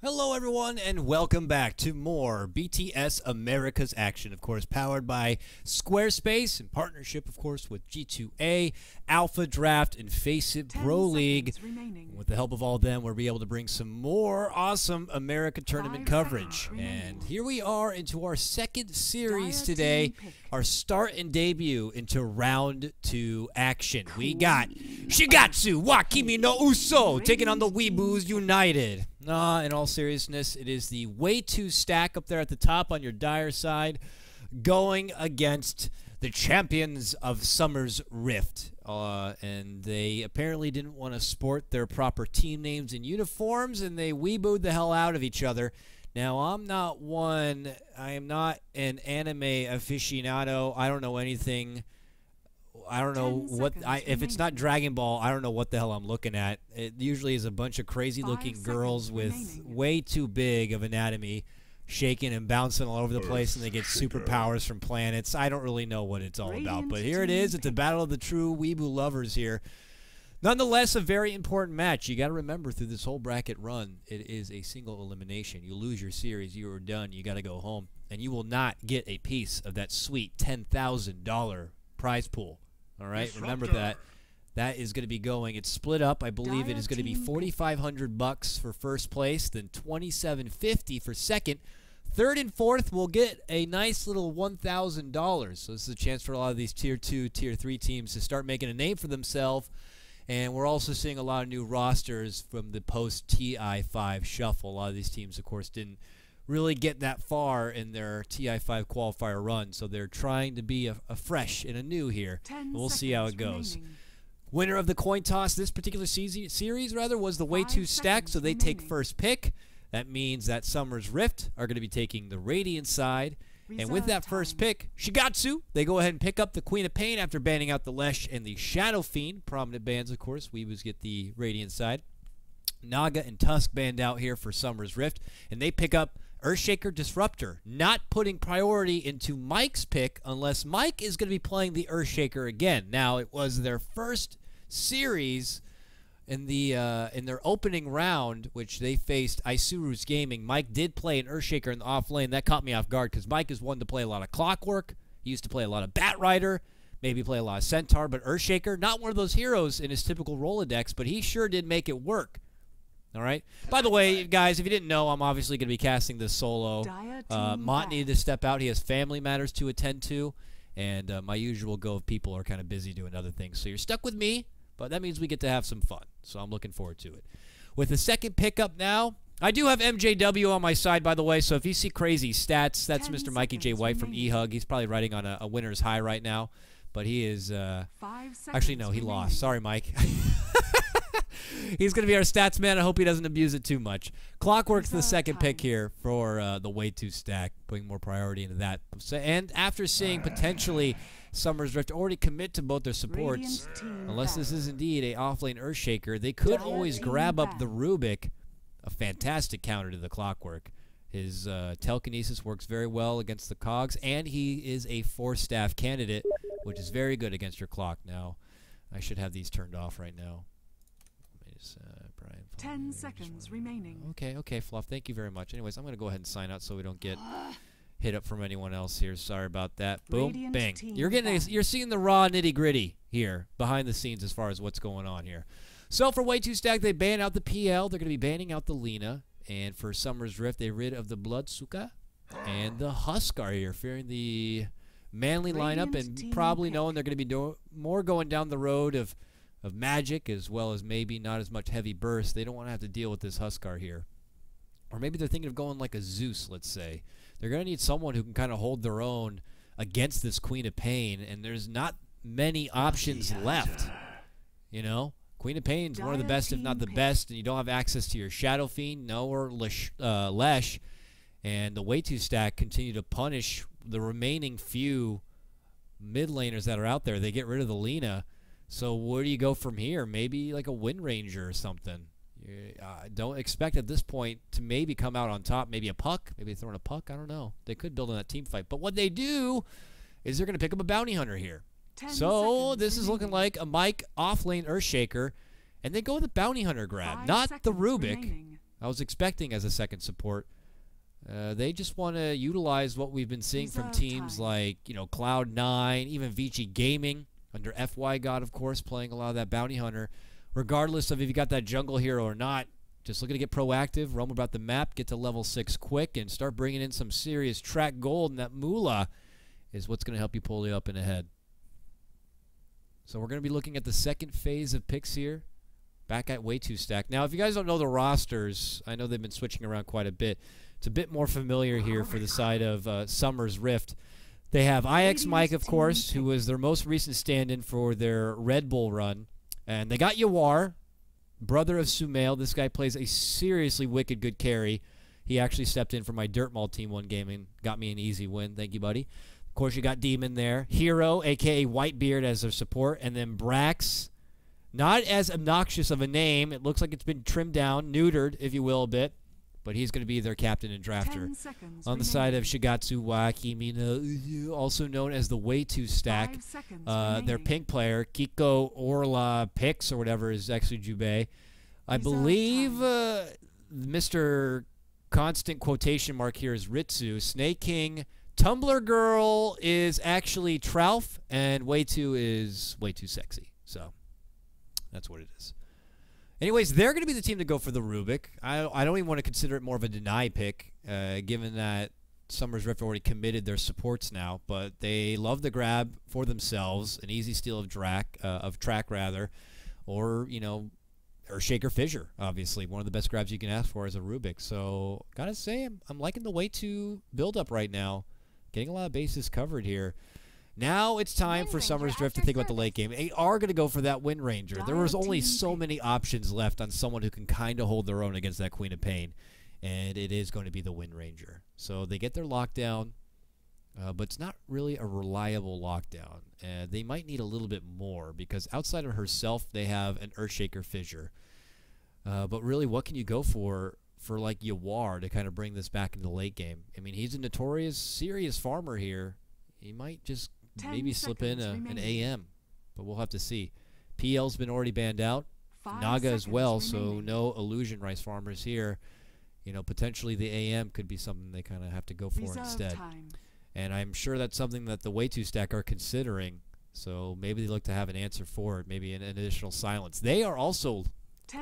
Hello everyone and welcome back to more BTS America's Action, of course powered by Squarespace in partnership of course with G2A, Alpha Draft, and Face It Pro League. With the help of all of them we'll be able to bring some more awesome America tournament coverage. And here we are into our second series today, our start and debut into round 2 action. We got Shigatsu wa Kimi no Uso taking on the Weeboos United. In all seriousness, it is the WaytoStack up there at the top on your dire side going against the champions of Summer's Rift. And they apparently didn't want to sport their proper team names and uniforms, and they weebooed the hell out of each other. Now, I am not an anime aficionado. I don't know anything. I don't know what if it's not Dragon Ball, I don't know what the hell I'm looking at. It usually is a bunch of crazy looking girls with way too big of anatomy shaking and bouncing all over the place, and they get superpowers from planets. I don't really know what it's all about, but here it is. It's a battle of the true weeboo lovers here. Nonetheless, a very important match. You got to remember through this whole bracket run, it is a single elimination. You lose your series, you are done. You got to go home, and you will not get a piece of that sweet $10,000 prize pool. All right, remember that. That is going to be going. It's split up. I believe it is going to be $4,500 for first place, then $2,750 for second. Third and fourth will get a nice little $1,000. So this is a chance for a lot of these Tier 2, Tier 3 teams to start making a name for themselves. And we're also seeing a lot of new rosters from the post-TI5 shuffle. A lot of these teams, of course, didn't really get that far in their TI5 qualifier run, so they're trying to be a fresh and a new here. And we'll see how it goes. Winner of the coin toss this particular series was the WaytoStack, so they take first pick. That means that Summer's Rift are going to be taking the Radiant side. And with that first pick, Shigatsu, they go ahead and pick up the Queen of Pain after banning out the Lesh and the Shadow Fiend. Prominent bans, of course. Weeboos get the Radiant side. Naga and Tusk banned out here for Summer's Rift, and they pick up Earthshaker Disruptor, not putting priority into Mike's pick unless Mike is going to be playing the Earthshaker again. Now, it was their first series in their opening round, which they faced Isuru's Gaming. Mike did play an Earthshaker in the off lane. That caught me off guard because Mike is one to play a lot of Clockwork. He used to play a lot of Batrider, maybe play a lot of Centaur, but Earthshaker, not one of those heroes in his typical Rolodex, but he sure did make it work. All right. By the way, guys, if you didn't know, I'm obviously going to be casting this solo. Mont needed to step out. He has family matters to attend to, and my usual go of people are kind of busy doing other things. So you're stuck with me, but that means we get to have some fun. So I'm looking forward to it. With the second pickup now, I do have MJW on my side, by the way, so if you see crazy stats, that's Mr. Mikey J. White from eHug. He's probably riding on a winner's high right now, but he is actually, no, he lost. Sorry, Mike. He's going to be our stats man. I hope he doesn't abuse it too much. Clockwork's the second pick here for the WaytoStack, putting more priority into that. And after seeing potentially Summer's Rift already commit to both their supports, unless this is indeed a offlane Earthshaker, they could always grab up the Rubik, a fantastic counter to the Clockwork. His telekinesis works very well against the cogs, and he is a 4-staff candidate, which is very good against your clock. Now, I should have these turned off right now. Brian, 10 seconds remaining. Okay, Fluff. Thank you very much. Anyways, I'm going to go ahead and sign out so we don't get hit up from anyone else here. Sorry about that. Boom, bang. You're seeing the raw nitty-gritty here behind the scenes as far as what's going on here. So for WaytoStack, they ban out the PL. They're going to be banning out the Lina. And for Summer's Rift, they rid of the Bloodsuka and the Huskar here, fearing the manly lineup and probably knowing they're going to be more going down the road of magic, as well as maybe not as much heavy burst. They don't want to have to deal with this Huskar here. Or maybe they're thinking of going like a Zeus, let's say. They're going to need someone who can kind of hold their own against this Queen of Pain, and there's not many options left. You know, Queen of Pain is one of the best, if not the best, and you don't have access to your Shadow Fiend, no, or Lesh, and the WaytoStack continue to punish the remaining few mid laners that are out there. They get rid of the Lina, so where do you go from here? Maybe like a Wind Ranger or something. Don't expect at this point to maybe come out on top. Maybe a Puck. Maybe throwing a Puck. I don't know. They could build on that team fight. But what they do is they're going to pick up a Bounty Hunter here. So this is looking like a Mike off-lane Earthshaker. And they go with a Bounty Hunter grab. Not the Rubik. I was expecting as a second support. They just want to utilize what we've been seeing from teams like, you know, Cloud9, even Vici Gaming, under FY God, of course, playing a lot of that Bounty Hunter. Regardless of if you got that jungle hero or not, just looking to get proactive, roam about the map, get to level 6 quick, and start bringing in some serious track gold, and that moolah is what's going to help you pull you up and ahead. So we're going to be looking at the second phase of picks here, back at WaytoStack. Now, if you guys don't know the rosters, I know they've been switching around quite a bit. It's a bit more familiar here for the side of Summer's Rift. They have IX Mike, of course, who was their most recent stand-in for their Red Bull run. And they got Yawar, brother of Sumail. This guy plays a seriously wicked good carry. He actually stepped in for my Dirt Mall team one game and got me an easy win. Thank you, buddy. Of course, you got Demon there. Hero, a.k.a. Whitebeard, as their support. And then Brax, not as obnoxious of a name. It looks like it's been trimmed down, neutered, if you will, a bit. But he's going to be their captain and drafter. On the side of Shigatsu Wakimina, also known as the WaytoStack, their pink player, Kiko Orla Pix, or whatever, is actually Jubei. I believe Mr. Constant quotation mark here is Ritsu. Snake King, Tumblr Girl is actually Trouf, and Wayto is way too sexy. So that's what it is. Anyways, they're going to be the team to go for the Rubik. I don't even want to consider it more of a deny pick, given that Summer's Rift already committed their supports now. But they love the grab for themselves, an easy steal of track, or, you know, Earthshaker Fissure, obviously. One of the best grabs you can ask for is a Rubik. So, gotta say, I'm liking the Way2 build-up right now. Getting a lot of bases covered here. Now it's time for Summer's Drift to think about the late game. They are going to go for that Wind Ranger. There was only so many options left on someone who can kind of hold their own against that Queen of Pain, and it is going to be the Wind Ranger. So they get their lockdown, but it's not really a reliable lockdown. They might need a little bit more because outside of herself, they have an Earthshaker Fissure. But really, what can you go for like Yawar to kind of bring this back into the late game? I mean, he's a notorious, serious farmer here. He might just maybe slip in an AM, but we'll have to see. PL's been already banned out. Naga as well, so no Illusion Rice farmers here. You know, potentially the AM could be something they kind of have to go for instead. And I'm sure that's something that the WaytoStack are considering, so maybe they look to have an answer for it, maybe an additional silence. They are also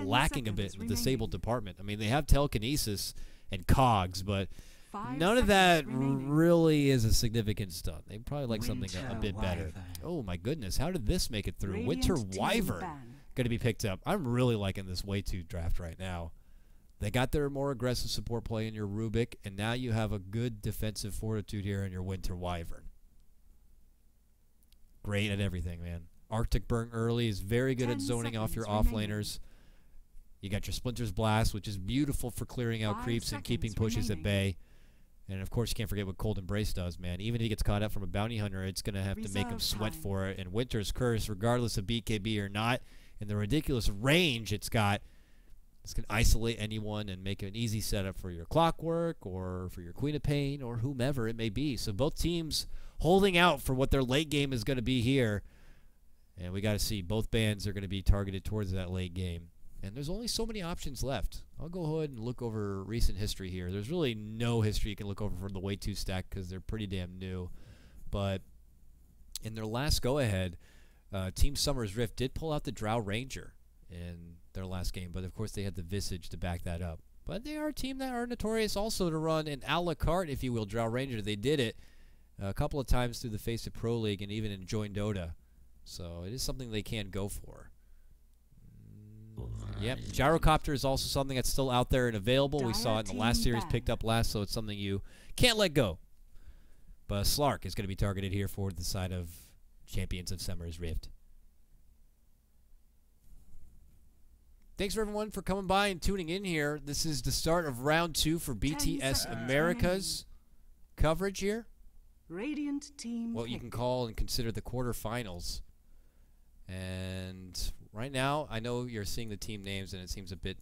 lacking a bit in the disabled department. I mean, they have telekinesis and cogs, but none of that really is a significant stunt. They probably like something a bit better. Oh my goodness, how did this make it through? Winter Wyvern going to be picked up. I'm really liking this Way2 draft right now. They got their more aggressive support play in your Rubik, and now you have a good defensive fortitude here in your Winter Wyvern. Great at everything, man. Arctic Burn early is very good at zoning off your offlaners. You got your Splinter's Blast, which is beautiful for clearing out creeps and keeping pushes at bay. And, of course, you can't forget what Cold Embrace does, man. Even if he gets caught up from a Bounty Hunter, it's going to have to make him sweat for it. And Winter's Curse, regardless of BKB or not, and the ridiculous range it's got, it's going to isolate anyone and make it an easy setup for your Clockwork or for your Queen of Pain or whomever it may be. So both teams holding out for what their late game is going to be here. And we got to see both bands are going to be targeted towards that late game. And there's only so many options left. I'll go ahead and look over recent history here. There's really no history you can look over for the WaytoStack because they're pretty damn new. But in their last go-ahead, Team Summer's Rift did pull out the Drow Ranger in their last game. But, of course, they had the Visage to back that up. But they are a team that are notorious also to run an a la carte, if you will, Drow Ranger. They did it a couple of times through the Face of Pro League and even in Join Dota. So it is something they can go for. Yep, Gyrocopter is also something that's still out there and available. We saw it in the last series, picked up last, so it's something you can't let go. But Slark is going to be targeted here for the side of Champions of Summer's Rift. Thanks for everyone for coming by and tuning in here. This is the start of round 2 for BTS America's coverage here. Radiant team. What you can call and consider the quarterfinals. And right now, I know you're seeing the team names and it seems a bit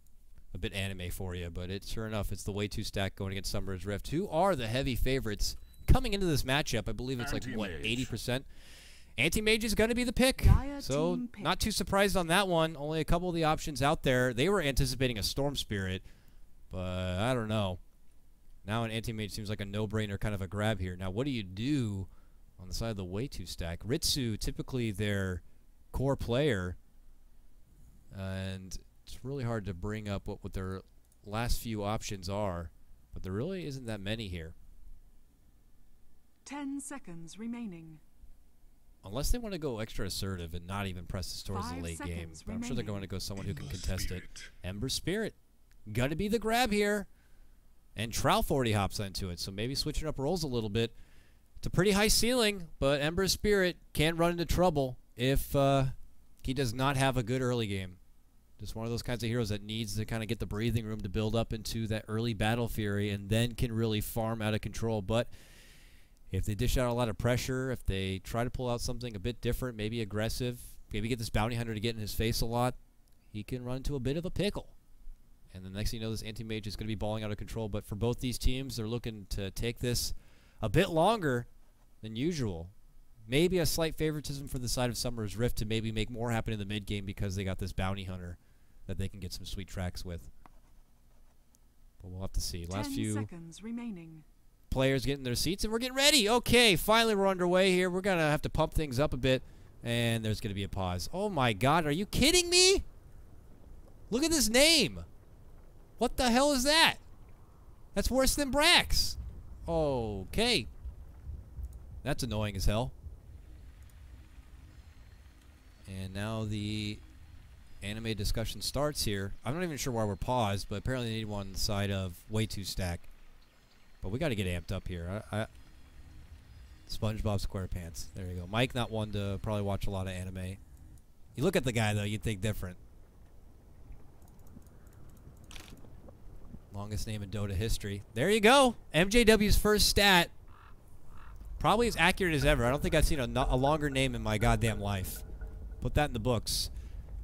anime for you, but sure enough, it's the WaytoStack going against Summer's Rift, who are the heavy favorites coming into this matchup. I believe it's like, what, 80%? Anti-Mage is going to be the pick, so not too surprised on that one. Only a couple of the options out there. They were anticipating a Storm Spirit, but I don't know. Now an Anti-Mage seems like a no-brainer kind of a grab here. Now, what do you do on the side of the WaytoStack? Ritsu, typically their core player, and it's really hard to bring up what their last few options are, but there really isn't that many here. 10 seconds remaining. Unless they want to go extra assertive and not even press this towards the late game. But I'm sure they're going to go someone who can contest it. Ember Spirit. Gonna be the grab here. And Trout already hops into it, so maybe switching up roles a little bit. It's a pretty high ceiling, but Ember Spirit can run into trouble if he does not have a good early game. Just one of those kinds of heroes that needs to kind of get the breathing room to build up into that early battle fury and then can really farm out of control. But if they dish out a lot of pressure, if they try to pull out something a bit different, maybe aggressive, maybe get this bounty hunter to get in his face a lot, he can run into a bit of a pickle. And the next thing you know, this Anti-Mage is going to be balling out of control. But for both these teams, they're looking to take this a bit longer than usual. Maybe a slight favoritism for the side of Summer's Rift to maybe make more happen in the mid-game because they got this bounty hunter that they can get some sweet tracks with. But we'll have to see. Last few seconds remaining. Players getting their seats, and we're getting ready. Okay, finally we're underway here. We're going to have to pump things up a bit, and there's going to be a pause. Oh, my God. Are you kidding me? Look at this name. What the hell is that? That's worse than Brax. Okay. That's annoying as hell. And now the anime discussion starts here. I'm not even sure why we're paused, but apparently they need one on the side of WaytoStack. But we got to get amped up here. SpongeBob SquarePants. There you go. Mike, not one to probably watch a lot of anime. You look at the guy, though, you'd think different. Longest name in Dota history. There you go. MJW's first stat. Probably as accurate as ever. I don't think I've seen a longer name in my goddamn life. Put that in the books.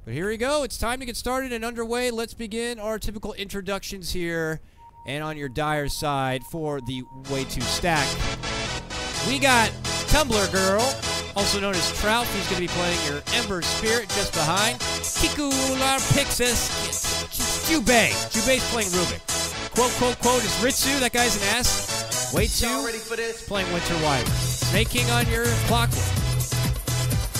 But here we go. It's time to get started and underway. Let's begin our typical introductions here. And on your dire side for the WaytoStack, we got Tumblr Girl, also known as Trout. He's going to be playing your Ember Spirit just behind. Kikular Pixis. Jubei. Jubei's playing Rubik. Quote, quote, quote is Ritsu. That guy's an ass. Wayto is playing Winter Wyvern. Snake King on your Clockwork.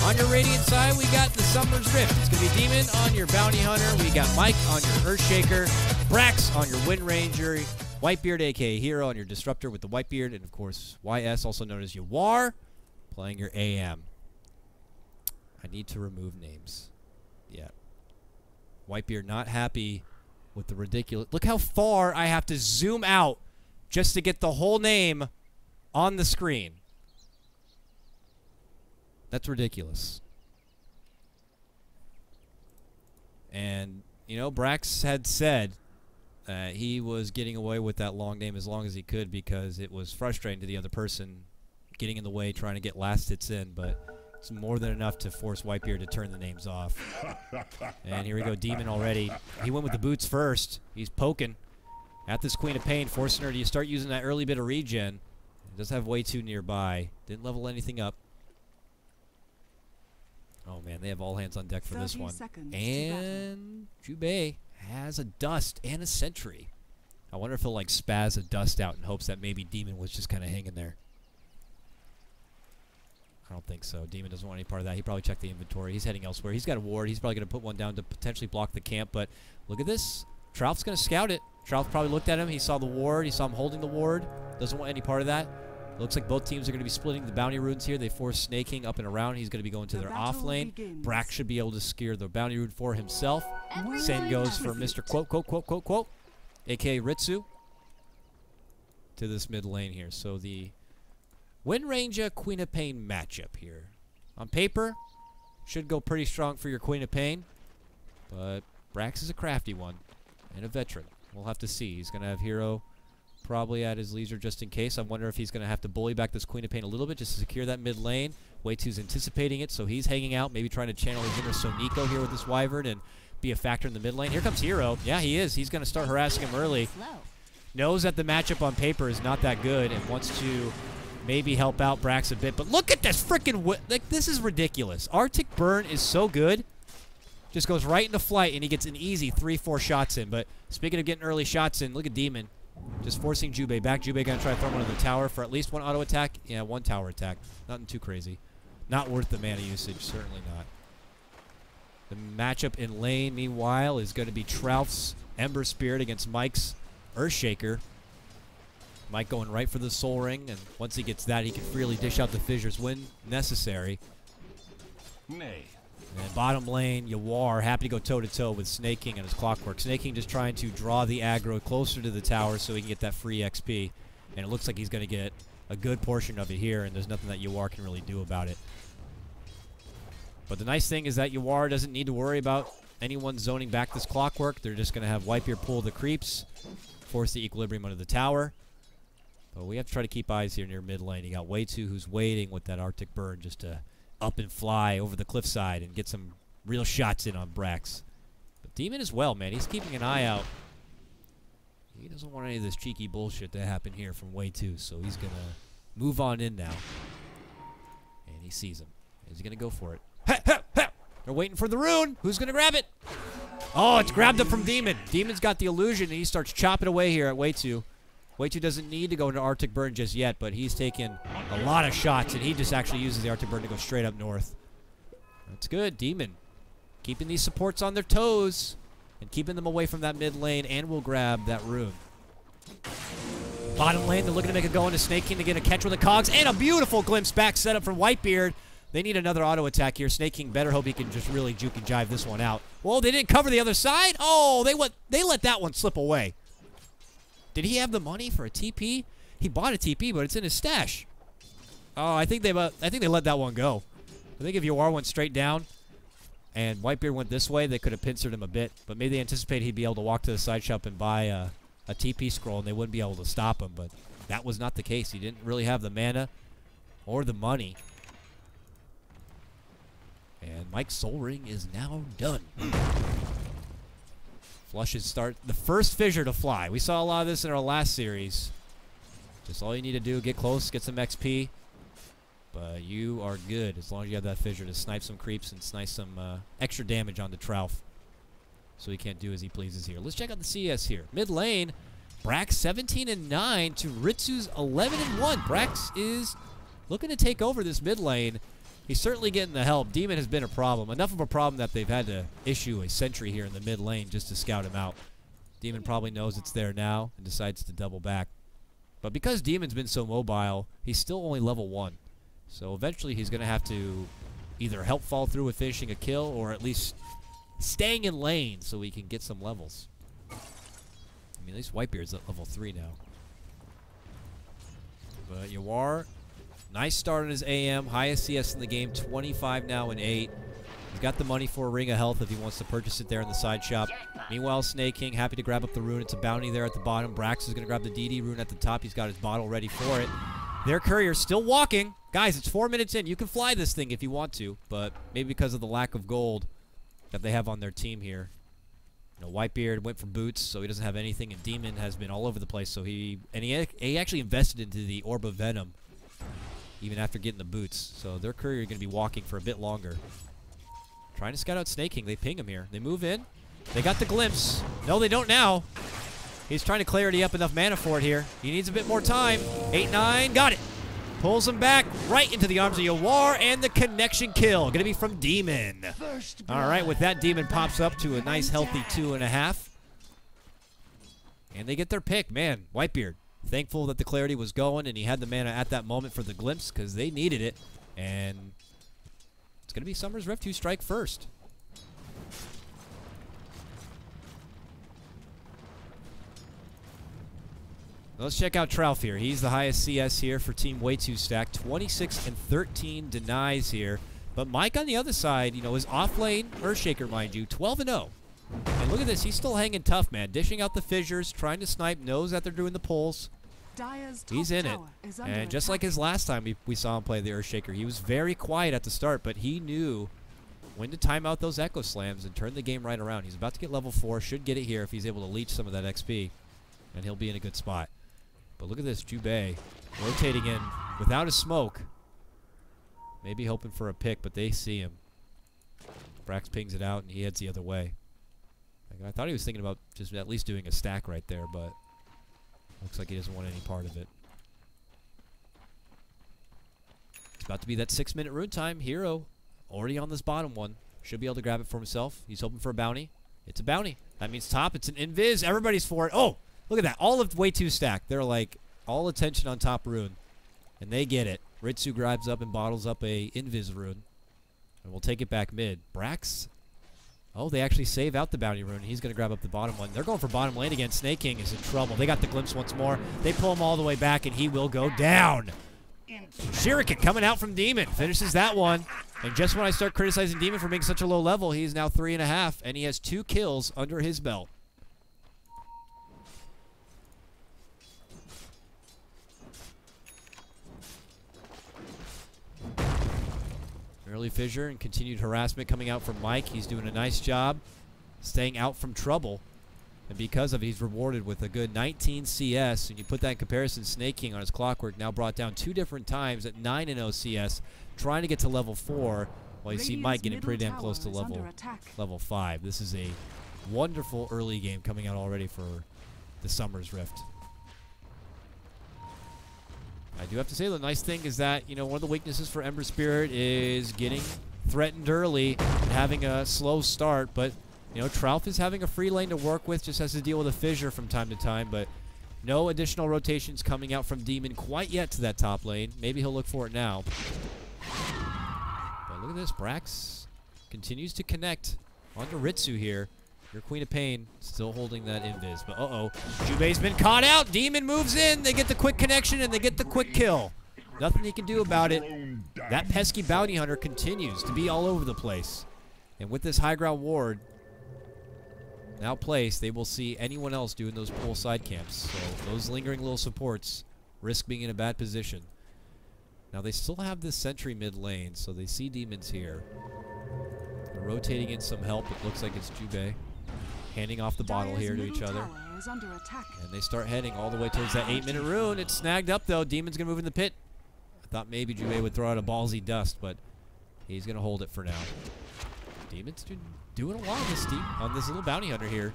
On your Radiant side, we got the Summer's Rift. It's going to be Demon on your Bounty Hunter. We got Mike on your Earthshaker. Brax on your Wind Ranger. Whitebeard, a.k.a. Hero, on your Disruptor with the Whitebeard. And, of course, YS, also known as Yawar, playing your AM. I need to remove names. Yeah. Whitebeard not happy with the ridiculous... Look how far I have to zoom out just to get the whole name on the screen. That's ridiculous. And, you know, Brax had said he was getting away with that long name as long as he could because it was frustrating to the other person getting in the way, trying to get last hits in, but it's more than enough to force Whitebeard to turn the names off. And here we go, Demon already. He went with the boots first. He's poking at this Queen of Pain, forcing her to start using that early bit of regen. It does have Way2 nearby. Didn't level anything up. Oh, man, they have all hands on deck for this one. And Jubei has a Dust and a Sentry. I wonder if he'll, like, spaz a Dust out in hopes that maybe Demon was just kind of hanging there. I don't think so. Demon doesn't want any part of that. He probably checked the inventory. He's heading elsewhere. He's got a ward. He's probably going to put one down to potentially block the camp. But look at this. Trout's going to scout it. Trout probably looked at him. He saw the ward. He saw him holding the ward. Doesn't want any part of that. Looks like both teams are going to be splitting the bounty runes here. They force Snake King up and around. He's going to be going to their off lane. Brax should be able to secure the bounty rune for himself. Same goes for Mr. Quote, quote, quote, quote, quote, a.k.a. Ritsu, to this mid lane here. So the Wind Ranger, Queen of Pain matchup here. On paper, should go pretty strong for your Queen of Pain. But Brax is a crafty one and a veteran. We'll have to see. He's going to have Hero probably at his leisure just in case. I wonder if he's going to have to bully back this Queen of Pain a little bit just to secure that mid lane. Way2's anticipating it, so he's hanging out, maybe trying to channel his inner Soniko here with this Wyvern and be a factor in the mid lane. Here comes Hero. Yeah, he is. He's going to start harassing him early. Knows that the matchup on paper is not that good and wants to maybe help out Brax a bit. But look at this freaking... Like, this is ridiculous. Arctic Burn is so good. Just goes right into flight, and he gets an easy 3-4 shots in. But speaking of getting early shots in, look at Demon. Just forcing Jubei back. Jubei going to try to throw him under the tower for at least one auto attack. Yeah, one tower attack. Nothing too crazy. Not worth the mana usage. Certainly not. The matchup in lane, meanwhile, is going to be Trouf's Ember Spirit against Mike's Earthshaker. Mike going right for the Soul Ring, and once he gets that, he can freely dish out the fissures when necessary. Nay. And bottom lane, Yawar happy to go toe-to-toe with Snake King and his Clockwork. Snake King just trying to draw the aggro closer to the tower so he can get that free XP. And it looks like he's going to get a good portion of it here, and there's nothing that Yawar can really do about it. But the nice thing is that Yawar doesn't need to worry about anyone zoning back this Clockwork. They're just going to have Whitebeard pull the creeps, force the equilibrium under the tower. But we have to try to keep eyes here near mid lane. You got Way2 who's waiting with that Arctic Burn just to up and fly over the cliffside and get some real shots in on Brax. But Demon as well, man. He's keeping an eye out. He doesn't want any of this cheeky bullshit to happen here from Way2, so he's going to move on in now. And he sees him. He's going to go for it. Ha, ha, ha. They're waiting for the rune. Who's going to grab it? Oh, it's grabbed up from Demon. Demon's got the illusion, and he starts chopping away here at Way2. Way2 doesn't need to go into Arctic Burn just yet, but he's taken a lot of shots, and he just actually uses the Arctic Burn to go straight up north. That's good. Demon keeping these supports on their toes and keeping them away from that mid lane, and will grab that rune. Bottom lane, they're looking to make a go into Snake King to get a catch with the cogs, and a beautiful glimpse back set up from Whitebeard. They need another auto attack here. Snake King better hope he can just really juke and jive this one out. Well, they didn't cover the other side. Oh, they let that one slip away. Did he have the money for a TP? He bought a TP, but it's in his stash. Oh, I think they let that one go. I think if Yawar went straight down and Whitebeard went this way, they could have pincered him a bit. But maybe they anticipated he'd be able to walk to the side shop and buy a TP scroll, and they wouldn't be able to stop him. But that was not the case. He didn't really have the mana or the money. And Mike's Soul Ring is now done. Flushes start the first fissure to fly. We saw a lot of this in our last series. Just all you need to do, get close, get some XP. But you are good as long as you have that fissure to snipe some creeps and snipe some extra damage onto Trouf. So he can't do as he pleases here. Let's check out the CS here. Mid lane, Brax 17-9 to Ritsu's 11-1. Brax is looking to take over this mid lane. He's certainly getting the help. Demon has been a problem. Enough of a problem that they've had to issue a sentry here in the mid lane just to scout him out. Demon probably knows it's there now and decides to double back. But because Demon's been so mobile, he's still only level 1. So eventually he's going to have to either help fall through with finishing a kill or at least staying in lane so he can get some levels. I mean, at least Whitebeard's at level 3 now. But Yawar, nice start on his AM, highest CS in the game, 25 now and 8. He's got the money for a Ring of Health if he wants to purchase it there in the side shop. Meanwhile, Snake King happy to grab up the rune. It's a bounty there at the bottom. Brax is going to grab the DD rune at the top. He's got his bottle ready for it. Their courier's still walking. Guys, it's 4 minutes in. You can fly this thing if you want to, but maybe because of the lack of gold that they have on their team here. You know, Whitebeard went for boots, so he doesn't have anything, and Demon has been all over the place. So he actually invested into the Orb of Venom even after getting the boots. So their courier is going to be walking for a bit longer. Trying to scout out Snake King. They ping him here. They move in. They got the glimpse. No, they don't now. He's trying to clarity up enough mana for it here. He needs a bit more time. 8-9. Got it. Pulls him back right into the arms of Yawar, and the connection kill. Going to be from Demon. All right, with that, Demon pops up to a nice, healthy 2.5. And they get their pick. Man, Whitebeard, thankful that the clarity was going, and he had the mana at that moment for the glimpse because they needed it. And it's going to be Summer's Rift who strike first. Let's check out Trouf here. He's the highest CS here for Team WaytoStack. 26 and 13 denies here. But Mike on the other side, you know, is off lane Earthshaker, mind you, 12 and 0. And look at this. He's still hanging tough, man. Dishing out the fissures, trying to snipe, knows that they're doing the pulls. He's in it. And just like his last time we saw him play the Earthshaker, he was very quiet at the start, but he knew when to time out those Echo Slams and turn the game right around. He's about to get level 4. Should get it here if he's able to leech some of that XP. And he'll be in a good spot. But look at this, Jubei rotating in without a smoke. Maybe hoping for a pick, but they see him. Brax pings it out, and he heads the other way. I thought he was thinking about just at least doing a stack right there, but looks like he doesn't want any part of it. It's about to be that 6-minute rune time. Hero already on this bottom one. Should be able to grab it for himself. He's hoping for a bounty. It's a bounty. That means top. It's an invis. Everybody's for it. Oh! Look at that. All of WaytoStack. They're like all attention on top rune. And they get it. Ritsu grabs up and bottles up a invis rune. And we'll take it back mid. Brax. Oh, they actually save out the bounty rune. He's going to grab up the bottom one. They're going for bottom lane again. Snake King is in trouble. They got the glimpse once more. They pull him all the way back, and he will go down. Shuriken coming out from Demon. Finishes that one. And just when I start criticizing Demon for being such a low level, he's now 3.5, and he has 2 kills under his belt. Early fissure and continued harassment coming out from Mike. He's doing a nice job staying out from trouble. And because of it, he's rewarded with a good 19 CS. And you put that in comparison, Snake King on his clockwork now brought down 2 different times at 9 and 0 CS, trying to get to level 4. While you see Mike getting pretty damn close to level 5. This is a wonderful early game coming out already for the Summer's Rift. I do have to say the nice thing is that, you know, one of the weaknesses for Ember Spirit is getting threatened early and having a slow start, but, you know, Trouf is having a free lane to work with, just has to deal with a fissure from time to time, but no additional rotations coming out from Demon quite yet to that top lane. Maybe he'll look for it now. But look at this, Brax continues to connect onto Ritsu here. Your Queen of Pain still holding that invis, but uh-oh. Jubei's been caught out. Demon moves in. They get the quick connection, and they get the quick kill. Nothing he can do about it. That pesky bounty hunter continues to be all over the place. And with this high ground ward now placed, they will see anyone else doing those pull side camps. So those lingering little supports risk being in a bad position. Now they still have this sentry mid lane, so they see demons here. They're rotating in some help. It looks like it's Jubei handing off the bottle here to each other. And they start heading all the way towards that 8-minute rune. It's snagged up, though. Demon's going to move in the pit. I thought maybe Jubei would throw out a ballsy dust, but he's going to hold it for now. Demon's doing a lot on this little bounty hunter here.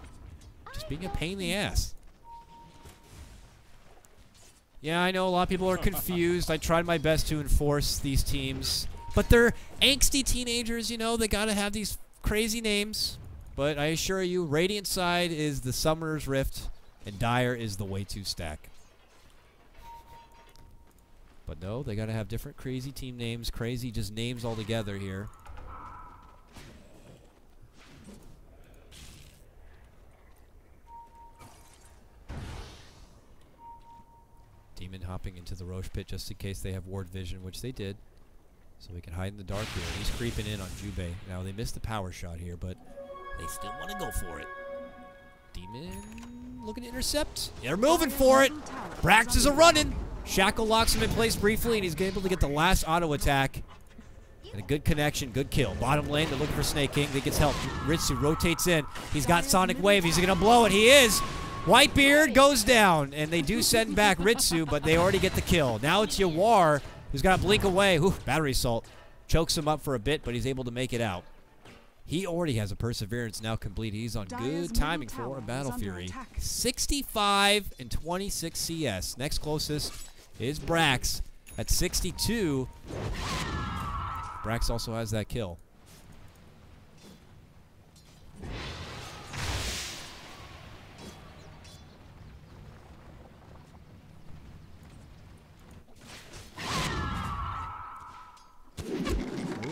Just being a pain in the ass. Yeah, I know a lot of people are confused. I tried my best to enforce these teams. But they're angsty teenagers, you know. They got to have these crazy names. But I assure you, Radiant side is the Summer's Rift, and Dire is the WaytoStack. But no, they got to have different crazy team names, crazy just names all together here. Demon hopping into the Roche pit just in case they have ward vision, which they did. So we can hide in the dark here. He's creeping in on Jubei. Now they missed the power shot here, but they still want to go for it. Demon looking to intercept. They're moving for it. Brax is a-running. Shackle locks him in place briefly, and he's able to get the last auto attack. And a good connection, good kill. Bottom lane, they're looking for Snake King. They gets help. Ritsu rotates in. He's got Sonic Wave. He's going to blow it. He is. Whitebeard goes down, and they do send back Ritsu, but they already get the kill. Now it's Yawar, who's got to blink away. Whew, battery assault. Chokes him up for a bit, but he's able to make it out. He already has a Perseverance now complete. He's on good timing for a Battle Fury. 65 and 26 CS. Next closest is Brax at 62. Brax also has that kill.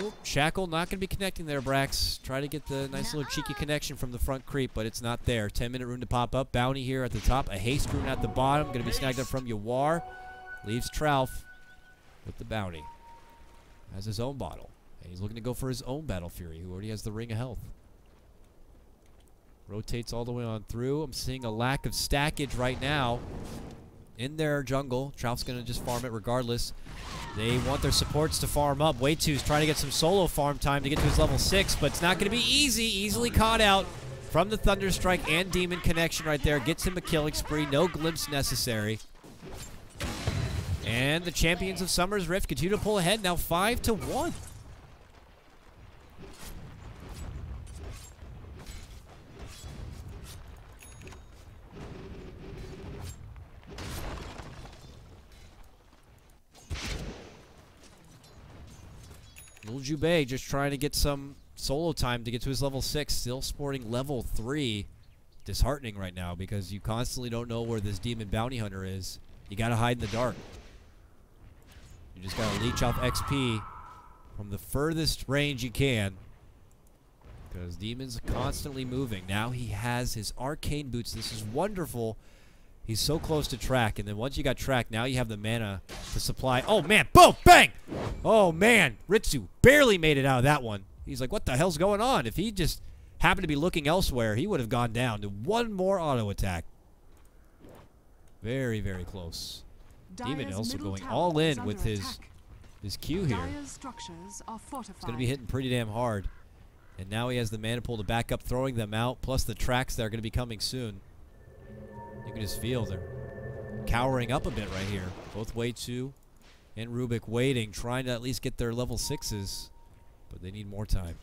Oop, Shackle not going to be connecting there, Brax. Try to get the nice little cheeky connection from the front creep, but it's not there. 10-minute rune to pop up. Bounty here at the top. A haste rune at the bottom. Going to be snagged up from Yawar. Leaves Trouf with the bounty. Has his own bottle. And he's looking to go for his own Battle Fury, who already has the Ring of Health. Rotates all the way on through. I'm seeing a lack of stackage right now in their jungle. Trouf's going to just farm it regardless. They want their supports to farm up. Way2's trying to get some solo farm time to get to his level 6, but it's not going to be easy. Easily caught out from the Thunderstrike and Demon connection right there. Gets him a killing spree. No glimpse necessary. And the champions of Summer's Rift continue to pull ahead now 5-1. Little Jubei just trying to get some solo time to get to his level 6. Still sporting level 3. Disheartening right now because you constantly don't know where this Demon Bounty Hunter is. You got to hide in the dark. You just got to leech off XP from the furthest range you can. Because Demon's constantly moving. Now he has his arcane boots. This is wonderful. He's so close to track, and then once you got track, now you have the mana to supply. Oh, man. Boom! Bang! Oh, man. Ritsu barely made it out of that one. He's like, what the hell's going on? If he just happened to be looking elsewhere, he would have gone down to one more auto attack. Very, very close. Demon also going all in with his Q here. It's going to be hitting pretty damn hard. And now he has the mana pool to back up, throwing them out, plus the tracks that are going to be coming soon. You can just feel they're cowering up a bit right here. Both Way2 and Rubik waiting, trying to at least get their level 6s. But they need more time.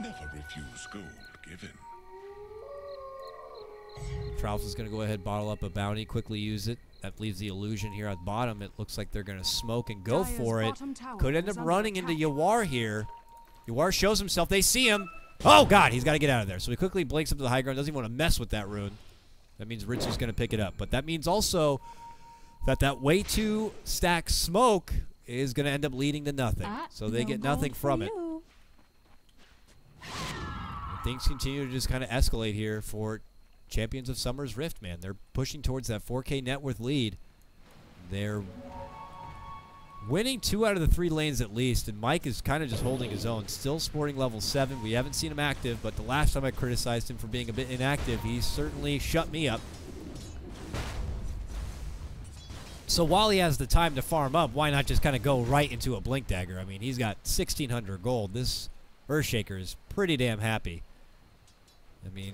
Never refuse gold given. Trouf is going to go ahead, bottle up a bounty, quickly use it. That leaves the illusion here at the bottom. It looks like they're going to smoke and go for it. Could end up running into Yawar here. Yawar shows himself. They see him. Oh, God, he's got to get out of there. So he quickly blinks up to the high ground. Doesn't even want to mess with that rune. That means Ritsu's going to pick it up. But that means also that WaytoStack smoke is going to end up leading to nothing. So they get nothing from it. And things continue to just kind of escalate here for Champions of Summer's Rift, man. They're pushing towards that 4K net worth lead. They're winning 2 out of the 3 lanes at least, and Mike is kind of just holding his own. Still sporting level 7. We haven't seen him active, but the last time I criticized him for being a bit inactive, he certainly shut me up. So while he has the time to farm up, why not just kind of go right into a Blink Dagger? I mean, he's got 1,600 gold. This Earthshaker is pretty damn happy. I mean,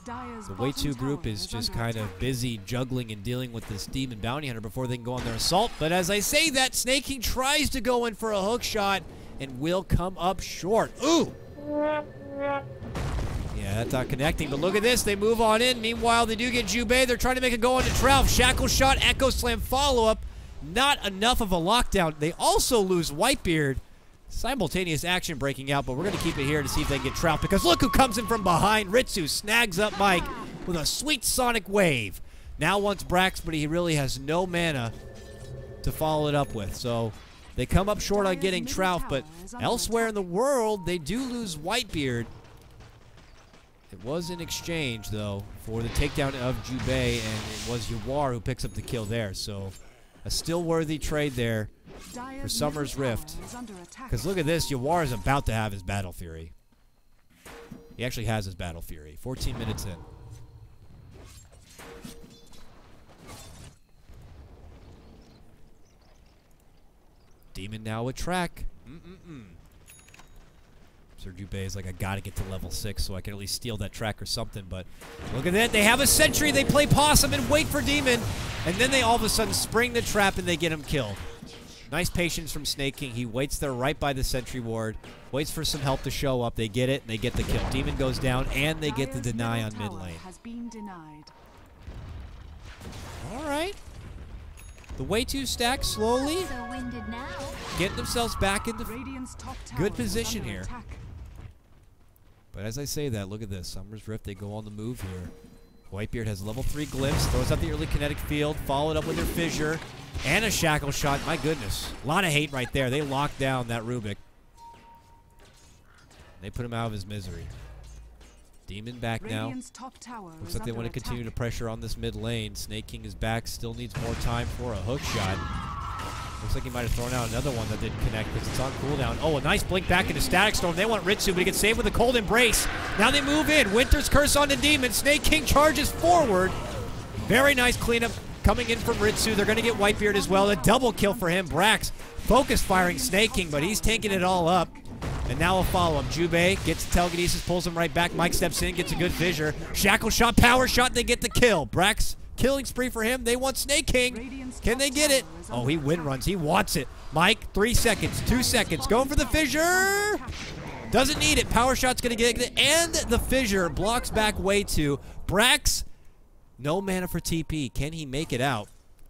the Way2 group is just kind of busy juggling and dealing with this Demon Bounty Hunter before they can go on their assault. But as I say that, Snake King tries to go in for a hook shot and will come up short. Ooh! Yeah, that's not connecting, but look at this. They move on in. Meanwhile, they do get Jubei. They're trying to make a go on to Trouf. Shackle shot, Echo Slam follow-up. Not enough of a lockdown. They also lose Whitebeard. Simultaneous action breaking out, but we're going to keep it here to see if they can get Trouf, because look who comes in from behind. Ritsu snags up Mike with a sweet sonic wave. Now wants Brax, but he really has no mana to follow it up with. So they come up short on getting Trouf, but elsewhere in the world, they do lose Whitebeard. It was in exchange, though, for the takedown of Jubei, and it was Yawar who picks up the kill there. So a still worthy trade there for Summer's Rift. Because look at this, Yawar is about to have his Battle Fury. He actually has his Battle Fury. 14 minutes in. Demon now with track. Sir Jubei is like, I gotta get to level 6 so I can at least steal that track or something. But look at that. They have a sentry. They play possum and wait for Demon. And then they all of a sudden spring the trap and they get him killed. Nice patience from Snake King. He waits there right by the sentry ward. Waits for some help to show up. They get it, and they get the kill. Demon goes down, and they get the deny on mid lane. All right. The WaytoStack slowly getting themselves back into good position here. But as I say that, look at this. Summer's Rift, they go on the move here. Whitebeard has level 3 glimpse, throws out the early kinetic field, followed up with her fissure, and a shackle shot. My goodness. A lot of hate right there. They locked down that Rubik. They put him out of his misery. Demon back now. Looks like they want to continue to pressure on this mid lane. Snake King is back. Still needs more time for a hook shot. Looks like he might have thrown out another one that didn't connect because it's on cooldown. Oh, a nice blink back into Static Storm. They want Ritsu, but he gets saved with a cold embrace. Now they move in. Winter's Curse on the Demon. Snake King charges forward. Very nice cleanup coming in from Ritsu. They're going to get Whitebeard as well. A double kill for him. Brax focus firing Snake King, but he's taking it all up. And now a follow-up. Jubei gets telekinesis, pulls him right back. Mike steps in, gets a good fissure. Shackle shot, power shot, they get the kill. Brax, killing spree for him. They want Snake King. Can they get it? Oh, he win runs. He wants it. Mike, 3 seconds, 2 seconds. Going for the fissure. Doesn't need it. Power shot's going to get it. And the fissure blocks back Way2. Brax, no mana for TP. Can he make it out?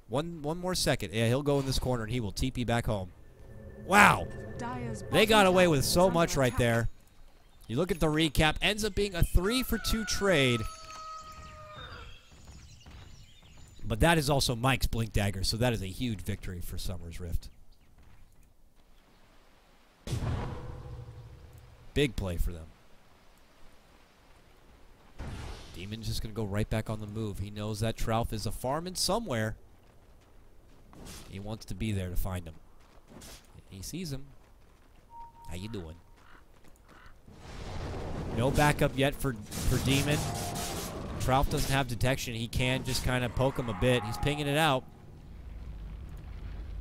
One more second. Yeah, he'll go in this corner, and he will TP back home. Wow. They got away with so much right there. You look at the recap. Ends up being a 3-for-2 trade. But that is also Mike's Blink Dagger, so that is a huge victory for Summer's Rift. Big play for them. Demon's just going to go right back on the move. He knows that Trouf is a farming somewhere. He wants to be there to find him. He sees him. How you doing? No backup yet for Demon. Trouf doesn't have detection. He can just kind of poke him a bit. He's pinging it out.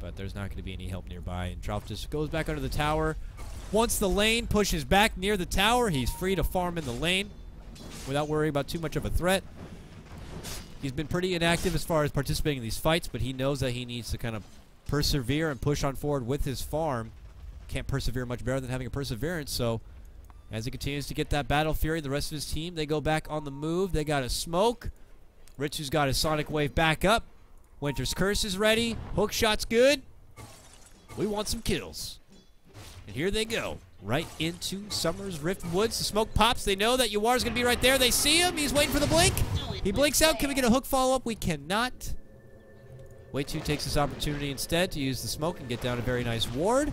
But there's not going to be any help nearby. And Trouf just goes back under the tower. Once the lane pushes back near the tower, he's free to farm in the lane without worrying about too much of a threat. He's been pretty inactive as far as participating in these fights, but he knows that he needs to kind of persevere and push on forward with his farm. Can't persevere much better than having a perseverance, so as he continues to get that battle fury, the rest of his team, they go back on the move. They got a smoke. Ritsu's got his Sonic Wave back up. Winter's Curse is ready. Hook shot's good. We want some kills. And here they go. Right into Summer's Rift Woods. The smoke pops. They know that Yawar's going to be right there. They see him. He's waiting for the blink. He blinks out. Can we get a hook follow-up? We cannot. Way2 takes this opportunity instead to use the smoke and get down a very nice ward.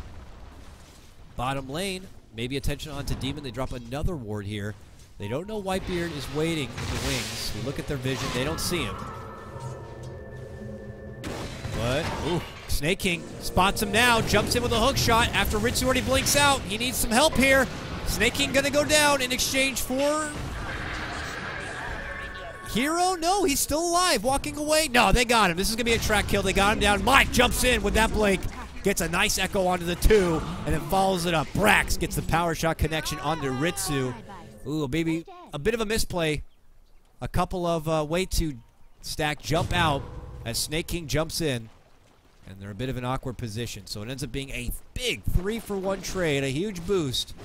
Bottom lane, maybe attention onto Demon. They drop another ward here. They don't know Whitebeard is waiting in the wings. You look at their vision, they don't see him. But, ooh, Snake King spots him now, jumps in with a hook shot after Ritsu already blinks out. He needs some help here. Snake King gonna go down in exchange for Hero? No, he's still alive, walking away. No, they got him. This is gonna be a track kill. They got him down. Mike jumps in with that blink. Gets a nice echo onto the 2, and then follows it up. Brax gets the power shot connection onto Ritsu. Ooh, baby, a bit of a misplay. A couple of WaytoStack jump out as Snake King jumps in, and they're a bit of an awkward position. So it ends up being a big 3-for-1 trade, a huge boost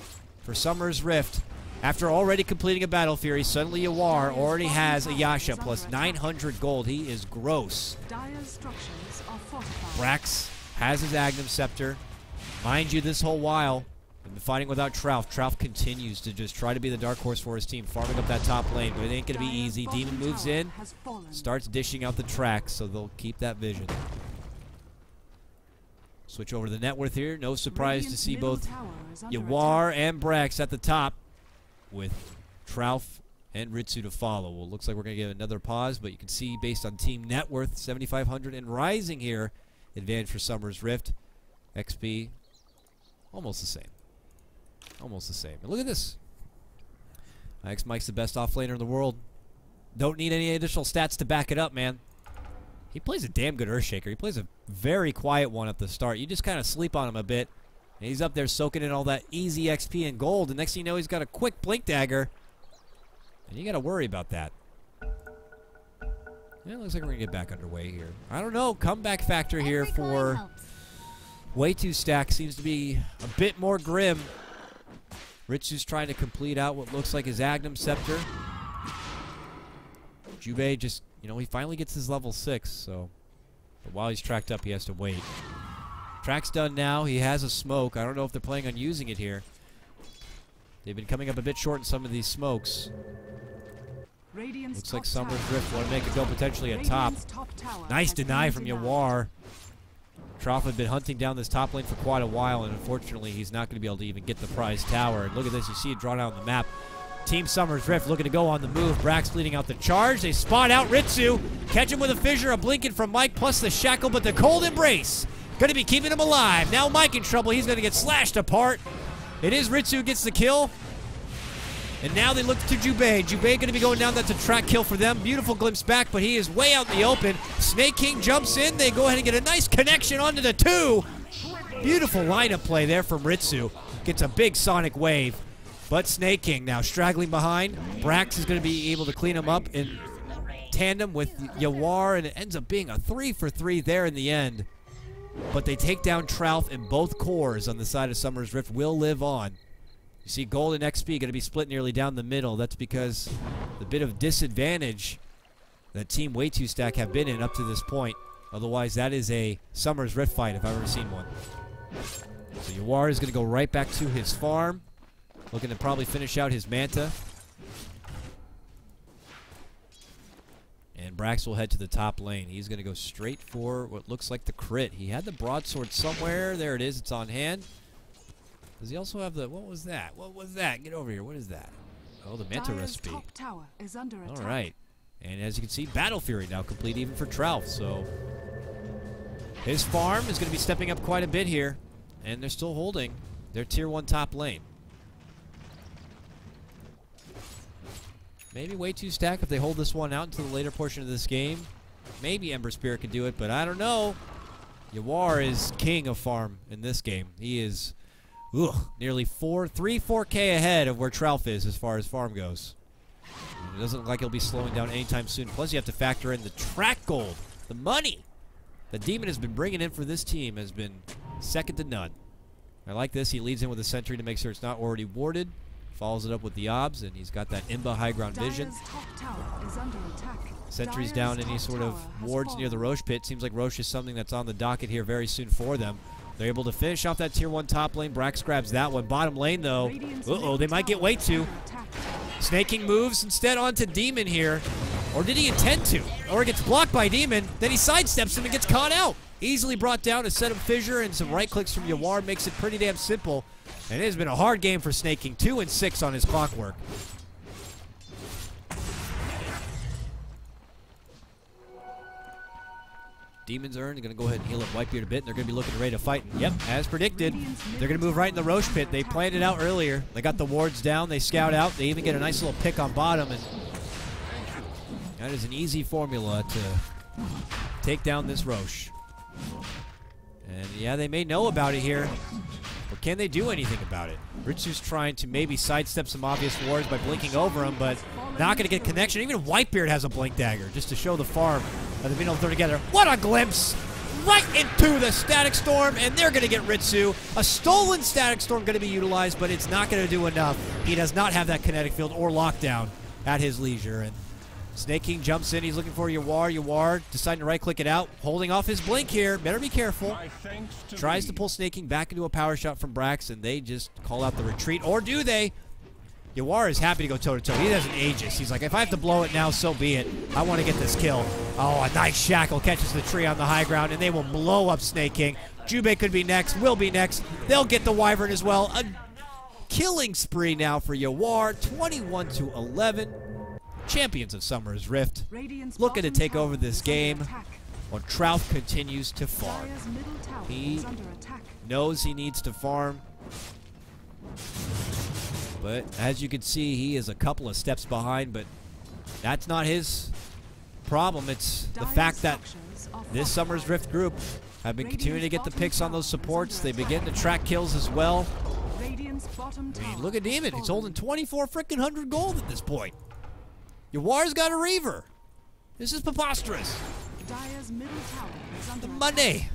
for Summer's Rift. After already completing a Battle Fury, suddenly Yawar already has a Yasha plus 900 gold. He is gross. Brax has his Agnum Scepter. Mind you, this whole while, they've been fighting without Trouf. Trouf continues to just try to be the dark horse for his team, farming up that top lane, but it ain't going to be easy. Demon moves in, starts dishing out the tracks, so they'll keep that vision. Switch over to the net worth here. No surprise to see both Yawar and Brax at the top with Trouf and Ritsu to follow. Well, looks like we're going to get another pause, but you can see based on team net worth, 7,500 and rising here. Advantage for Summer's Rift. XP, almost the same. Almost the same. And look at this. Mike's the best offlaner in the world. Don't need any additional stats to back it up, man. He plays a damn good Earthshaker. He plays a very quiet one at the start. You just kind of sleep on him a bit. And he's up there soaking in all that easy XP and gold. And next thing you know, he's got a quick Blink Dagger. And you got to worry about that. Yeah, it looks like we're going to get back underway here. I don't know. Comeback factor here for WaytoStack seems to be a bit more grim. Ritsu's trying to complete out what looks like his Agnum Scepter. Jubei just, you know, he finally gets his level 6, so. But while he's tracked up, he has to wait. Track's done now. He has a smoke. I don't know if they're planning on using it here. They've been coming up a bit short in some of these smokes. Radiant's Looks like top Summer's tower. Rift want to make it go potentially a top. Radiant's top tower Nice has deny been from denied. Yawar. Trough had been hunting down this top lane for quite a while, and unfortunately, he's not going to be able to even get the prize tower. And look at this. You see it drawn out on the map. Team Summer's Rift looking to go on the move. Brax leading out the charge. They spot out Ritsu. Catch him with a fissure, a blinking from Mike, plus the shackle, but the cold embrace. Going to be keeping him alive. Now Mike in trouble. He's going to get slashed apart. It is Ritsu who gets the kill. And now they look to Jubei. Jubei going to be going down. That's a track kill for them. Beautiful glimpse back, but he is way out in the open. Snake King jumps in. They go ahead and get a nice connection onto the 2. Beautiful lineup play there from Ritsu. Gets a big sonic wave. But Snake King now straggling behind. Brax is going to be able to clean him up in tandem with Yawar, and it ends up being a 3 for 3 there in the end. But they take down Trough, and both cores on the side of Summer's Rift will live on. You see Gold and XP going to be split nearly down the middle. That's because the bit of disadvantage that Team WaytoStack have been in up to this point. Otherwise, that is a Summer's Rift fight if I've ever seen one. So Yawar is going to go right back to his farm. Looking to probably finish out his Manta. And Brax will head to the top lane. He's going to go straight for what looks like the crit. He had the broadsword somewhere. There it is. It's on hand. Does he also have the... What was that? What was that? Get over here. What is that? Oh, the Manta Dire's recipe. top tower is under attack. All right. And as you can see, Battle Fury now complete even for Trough. So his farm is going to be stepping up quite a bit here. And they're still holding their tier 1 top lane. Maybe WaytoStack if they hold this one out into the later portion of this game. Maybe Ember Spirit can do it, but I don't know. Yawar is king of farm in this game. He is nearly 4K ahead of where Trough is as far as farm goes. And it doesn't look like he'll be slowing down anytime soon. Plus, you have to factor in the track gold, the money the Demon has been bringing in for this team has been second to none. I like this. He leads in with a sentry to make sure it's not already warded. Follows it up with the obs, and he's got that Imba high ground vision. Dire's top tower is under attack. Sentries Dire's down any top sort of tower has wards near the fallen. Roche pit. Seems like Roche is something that's on the docket here very soon for them. They're able to finish off that tier 1 top lane. Brax grabs that one. Bottom lane, though. Radiant's Uh-oh, they might get tower way is too. under attack. Snake King moves instead onto Demon here. Or did he intend to? Or gets blocked by Demon. Then he sidesteps him and gets caught out. Easily brought down. A set of fissure and some right clicks from Yawar makes it pretty damn simple. And it has been a hard game for Snake King. 2 and 6 on his clockwork. Demon's Urn is going to go ahead and heal up Whitebeard a bit, and they're going to be looking ready to fight. And yep, as predicted, they're going to move right in the Roche pit. They planned it out earlier. They got the wards down. They scout out. They even get a nice little pick on bottom, and that is an easy formula to take down this Roche. And yeah, they may know about it here, but can they do anything about it? Ritsu's trying to maybe sidestep some obvious wards by blinking over him, but not going to get connection. Even Whitebeard has a blink dagger just to show the farm that they've been able to throw together. What a glimpse! Right into the Static Storm, and they're going to get Ritsu. A stolen Static Storm going to be utilized, but it's not going to do enough. He does not have that kinetic field or lockdown at his leisure. And Snake King jumps in. He's looking for Yawar. Yawar deciding to right-click it out. Holding off his blink here. Better be careful. Tries to pull Snake King back into a power shot from Brax, and they just call out the retreat. Or do they? Yawar is happy to go toe-to-toe. He has an Aegis. He's like, if I have to blow it now, so be it. I want to get this kill. Oh, a nice shackle catches the tree on the high ground, and they will blow up Snake King. Jubei could be next, will be next. They'll get the Wyvern as well. A killing spree now for Yawar, 21-11. Champions of Summer's Rift. Radiant's Looking to bottom take tower over this is under game attack. while Trough continues to farm. Dire's middle tower He is under attack. knows he needs to farm. But as you can see, he is a couple of steps behind, but that's not his problem. It's the Dire's fact that structures are this Summer's fortified. Rift group have been continuing to get the picks on those supports. They begin to track kills as well. Radiant's bottom I mean, tower look at has Demon. He's fallen. holding 24 freaking 100 gold at this point. Yawar's got a Reaver. This is preposterous. Dire's middle tower is under The attack. money.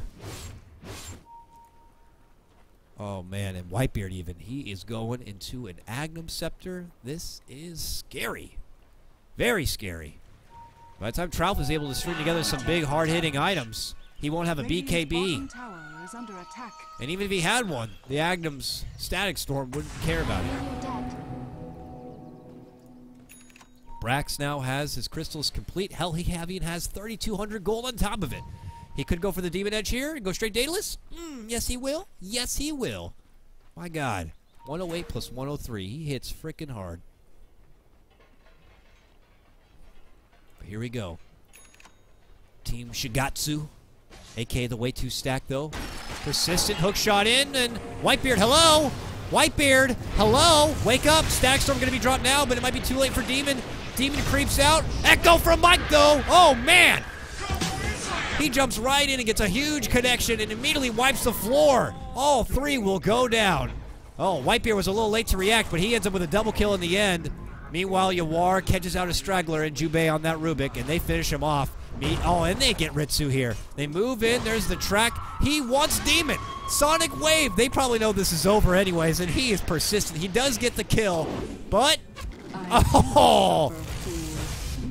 Oh, man, and Whitebeard even. He is going into an Agnum Scepter. This is scary. Very scary. By the time Trough is able to string together some big, hard-hitting items, he won't have a Radiant's BKB. bottom tower is under attack. And even if he had one, the Agnum's Static Storm wouldn't care about it. Brax now has his crystals complete. Hell, he even has 3,200 gold on top of it. He could go for the Demon Edge here and go straight Daedalus. Yes, he will. Yes, he will. My God. 108 plus 103. He hits freaking hard. But here we go. Team Shigatsu, a.k.a. the WaytoStack, though. Persistent hook shot in, and Whitebeard, hello! Whitebeard, hello! Wake up! Stackstorm going to be dropped now, but it might be too late for Demon. Demon creeps out. Echo from Mike, though! Oh, man! He jumps right in and gets a huge connection and immediately wipes the floor. All three will go down. Oh, Whitebeard was a little late to react, but he ends up with a double kill in the end. Meanwhile, Yawar catches out a straggler and Jubei on that Rubik, and they finish him off. Oh, and they get Ritsu here. They move in. There's the track. He wants Demon. Sonic Wave. They probably know this is over anyways, and he is persistent. He does get the kill, but... Oh!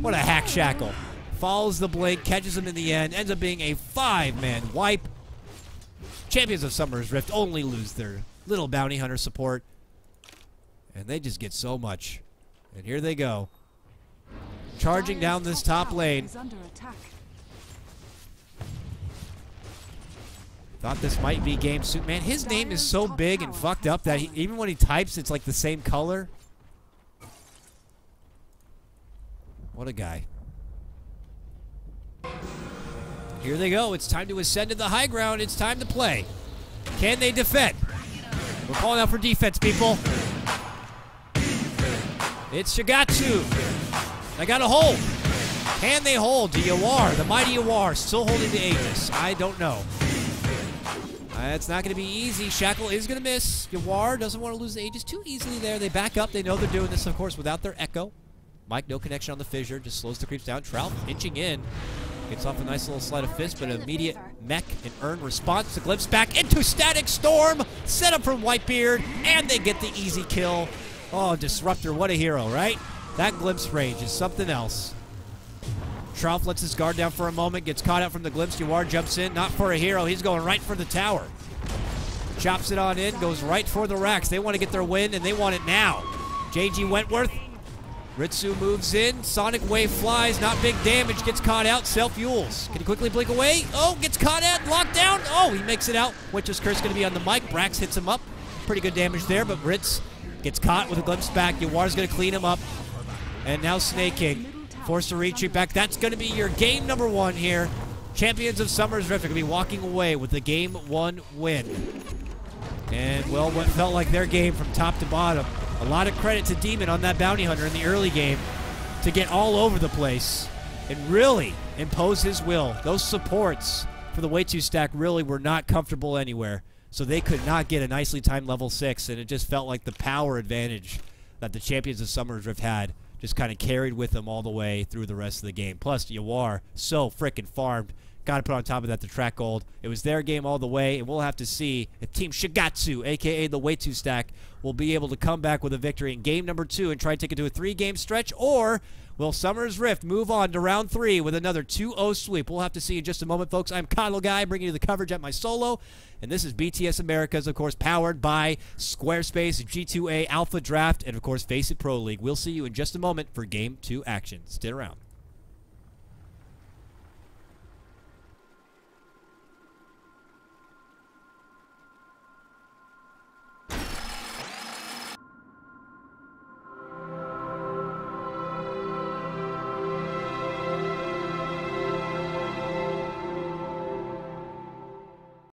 What a hack shackle. Follows the blink, catches him in the end, ends up being a 5-man wipe. Champions of Summer's Rift only lose their little bounty hunter support, and they just get so much. And here they go. Charging down this top lane. Thought this might be game soon. Man, his name is so big and fucked up that even when he types, it's like the same color. What a guy. Here they go. It's time to ascend to the high ground. It's time to play. Can they defend? We're calling out for defense, people. It's Shigatsu. They got to hold. Can they hold? To Yawar, the mighty Yawar, still holding the Aegis. I don't know. It's not going to be easy. Shackle is going to miss. Yawar doesn't want to lose the Aegis too easily there. They back up. They know they're doing this, of course, without their Echo. Mike, no connection on the fissure. Just slows the creeps down. Trout inching in. Gets off a nice little sleight of fist, but an immediate mech and earn response to glimpse back into Static Storm. Set up from Whitebeard, and they get the easy kill. Oh, Disruptor, what a hero, right? That glimpse range is something else. Trout lets his guard down for a moment, gets caught out from the glimpse. Yawar jumps in, not for a hero. He's going right for the tower. Chops it on in, goes right for the racks. They want to get their win, and they want it now. JG Wentworth. Ritsu moves in. Sonic Wave flies. Not big damage. Gets caught out. Self-fuels. Can he quickly blink away? Oh, gets caught out. Locked down. Oh, he makes it out. Witch's Curse going to be on the mic. Brax hits him up. Pretty good damage there, but Ritz gets caught with a glimpse back. Yawar's going to clean him up. And now Snake King forced to retreat back. That's going to be your game number 1 here. Champions of Summer's Rift are going to be walking away with the game 1 win. And, well, what felt like their game from top to bottom. A lot of credit to Demon on that bounty hunter in the early game to get all over the place and really impose his will. Those supports for the WaytoStack really were not comfortable anywhere, so they could not get a nicely timed level 6, and it just felt like the power advantage that the Champions of Summer's Rift had just kind of carried with them all the way through the rest of the game. Plus, Yawar, so freaking farmed. Got to put on top of that the track gold. It was their game all the way, and we'll have to see if Team Shigatsu, a.k.a. the WaytoStack, will be able to come back with a victory in game number 2 and try to take it to a 3-game stretch, or will Summer's Rift move on to round 3 with another 2-0 sweep? We'll have to see in just a moment, folks. I'm KotLGuy, bringing you the coverage at my solo, and this is BTS Americas, of course, powered by Squarespace, G2A, Alpha Draft, and, of course, Face It Pro League. We'll see you in just a moment for game 2 action. Stick around.